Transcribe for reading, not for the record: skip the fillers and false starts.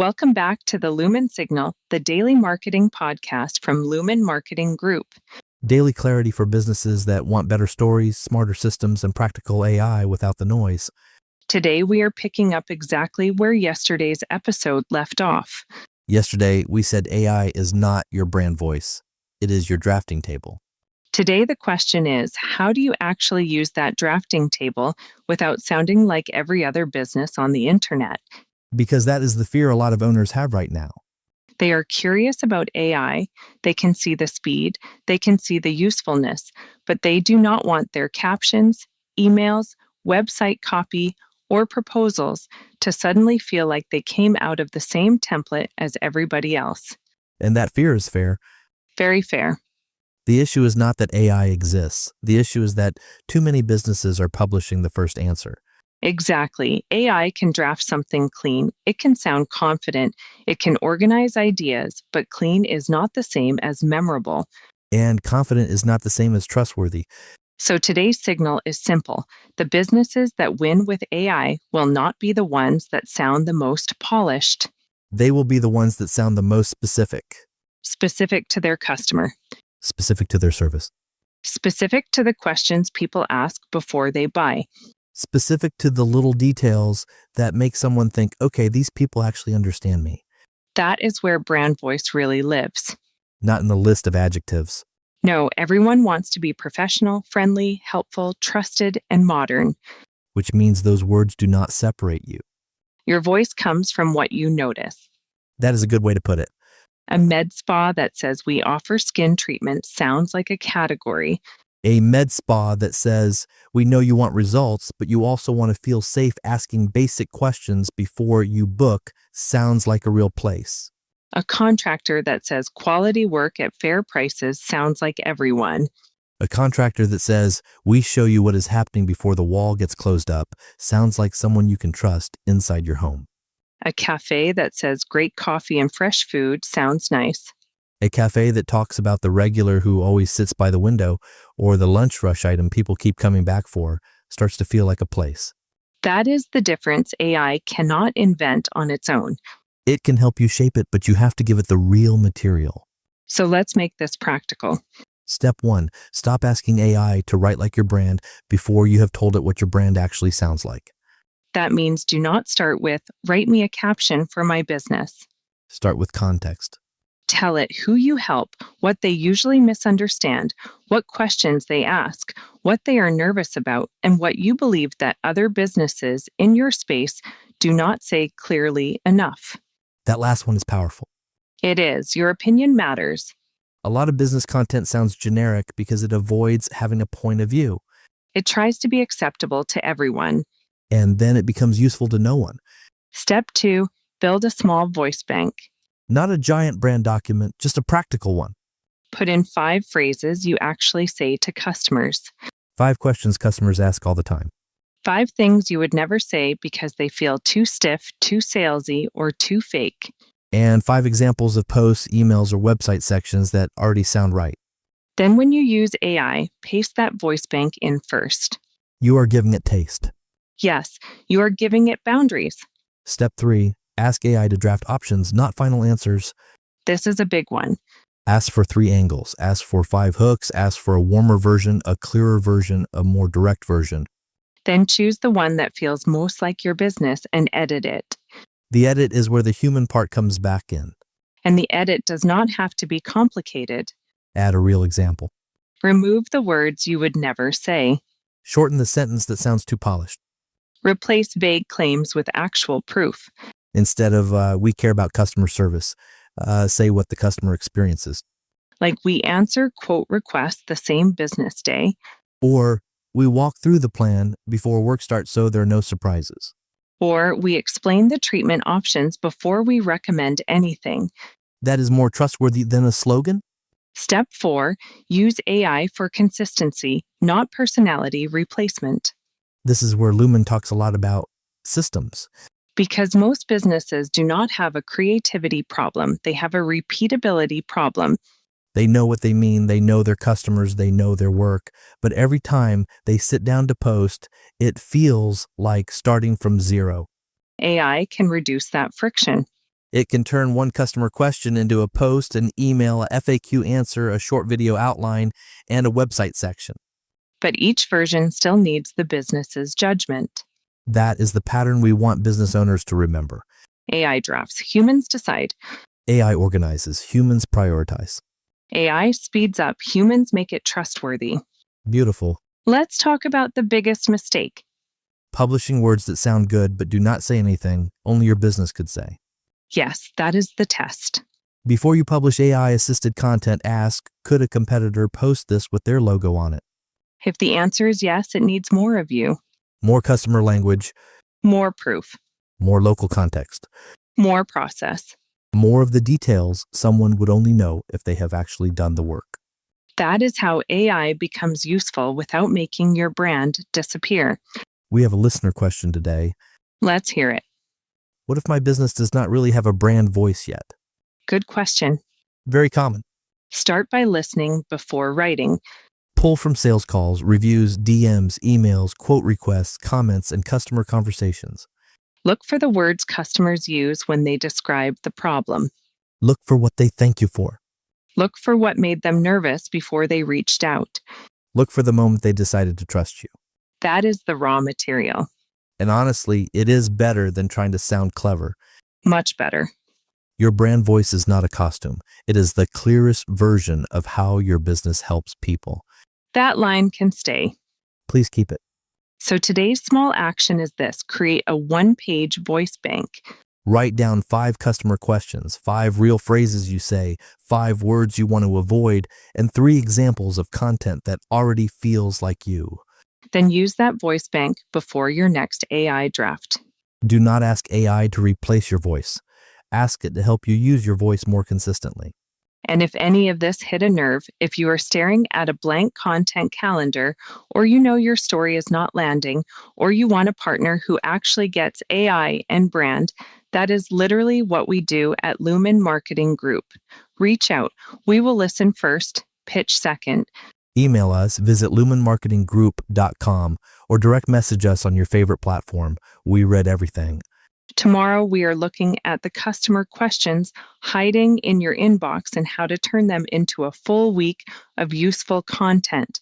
Welcome back to the Lumin Signal, the daily marketing podcast from Lumin Marketing Group. Daily clarity for businesses that want better stories, smarter systems, and practical AI without the noise. Today, we are picking up exactly where yesterday's episode left off. Yesterday, we said AI is not your brand voice. It is your drafting table. Today, the question is, how do you actually use that drafting table without sounding like every other business on the internet? Because that is the fear a lot of owners have right now. They are curious about AI, they can see the speed, they can see the usefulness, but they do not want their captions, emails, website copy, or proposals to suddenly feel like they came out of the same template as everybody else. And that fear is fair. Very fair. The issue is not that AI exists. The issue is that too many businesses are publishing the first answer. Exactly. AI can draft something clean. It can sound confident. It can organize ideas, but clean is not the same as memorable. And confident is not the same as trustworthy. So today's signal is simple. The businesses that win with AI will not be the ones that sound the most polished. They will be the ones that sound the most specific. Specific to their customer. Specific to their service. Specific to the questions people ask before they buy. Specific to the little details that make someone think, okay, these people actually understand me. That is where brand voice really lives. Not in the list of adjectives. No, everyone wants to be professional, friendly, helpful, trusted, and modern. Which means those words do not separate you. Your voice comes from what you notice. That is a good way to put it. A med spa that says we offer skin treatment sounds like a category. A med spa that says, we know you want results, but you also want to feel safe asking basic questions before you book sounds like a real place. A contractor that says quality work at fair prices sounds like everyone. A contractor that says, we show you what is happening before the wall gets closed up sounds like someone you can trust inside your home. A cafe that says great coffee and fresh food sounds nice. A cafe that talks about the regular who always sits by the window or the lunch rush item people keep coming back for starts to feel like a place. That is the difference AI cannot invent on its own. It can help you shape it, but you have to give it the real material. So let's make this practical. Step 1, stop asking AI to write like your brand before you have told it what your brand actually sounds like. That means do not start with, write me a caption for my business. Start with context. Tell it who you help, what they usually misunderstand, what questions they ask, what they are nervous about, and what you believe that other businesses in your space do not say clearly enough. That last one is powerful. It is. Your opinion matters. A lot of business content sounds generic because it avoids having a point of view. It tries to be acceptable to everyone. And then it becomes useful to no one. Step 2, build a small voice bank. Not a giant brand document, just a practical one. Put in 5 phrases you actually say to customers. 5 questions customers ask all the time. 5 things you would never say because they feel too stiff, too salesy, or too fake. And 5 examples of posts, emails, or website sections that already sound right. Then when you use AI, paste that voice bank in first. You are giving it taste. Yes, you are giving it boundaries. Step 3, ask AI to draft options, not final answers. This is a big one. Ask for 3 angles. Ask for 5 hooks. Ask for a warmer version, a clearer version, a more direct version. Then choose the one that feels most like your business and edit it. The edit is where the human part comes back in. And the edit does not have to be complicated. Add a real example. Remove the words you would never say. Shorten the sentence that sounds too polished. Replace vague claims with actual proof. Instead of, we care about customer service, say what the customer experiences. Like we answer quote requests the same business day. Or we walk through the plan before work starts so there are no surprises. Or we explain the treatment options before we recommend anything. That is more trustworthy than a slogan. Step 4, use AI for consistency, not personality replacement. This is where Lumin talks a lot about systems. Because most businesses do not have a creativity problem, they have a repeatability problem. They know what they mean, they know their customers, they know their work, but every time they sit down to post, it feels like starting from zero. AI can reduce that friction. It can turn one customer question into a post, an email, a FAQ answer, a short video outline, and a website section. But each version still needs the business's judgment. That is the pattern we want business owners to remember. AI drafts, humans decide. AI organizes, humans prioritize. AI speeds up, humans make it trustworthy. Beautiful. Let's talk about the biggest mistake. Publishing words that sound good but do not say anything only your business could say. Yes, that is the test. Before you publish AI-assisted content, ask, could a competitor post this with their logo on it? If the answer is yes, it needs more of you. More customer language, More proof. more local context, More process. more of the details someone would only know if they have actually done the work. That is how AI becomes useful without making your brand disappear. We have a listener question today. Let's hear it. What if my business does not really have a brand voice yet? Good question. Very common. Start by listening before writing. Pull from sales calls, reviews, DMs, emails, quote requests, comments, and customer conversations. Look for the words customers use when they describe the problem. Look for what they thank you for. Look for what made them nervous before they reached out. Look for the moment they decided to trust you. That is the raw material. And honestly, it is better than trying to sound clever. Much better. Your brand voice is not a costume. It is the clearest version of how your business helps people. That line can stay. Please keep it. So today's small action is this: create a one-page voice bank. Write down 5 customer questions, 5 real phrases you say, 5 words you want to avoid, and 3 examples of content that already feels like you. Then use that voice bank before your next AI draft. Do not ask AI to replace your voice. Ask it to help you use your voice more consistently. And if any of this hit a nerve, if you are staring at a blank content calendar, or you know your story is not landing, or you want a partner who actually gets AI and brand, that is literally what we do at Lumin Marketing Group. Reach out. We will listen first, pitch second. Email us, visit luminmarketinggroup.com, or direct message us on your favorite platform. We read everything. Tomorrow, we are looking at the customer questions hiding in your inbox and how to turn them into a full week of useful content.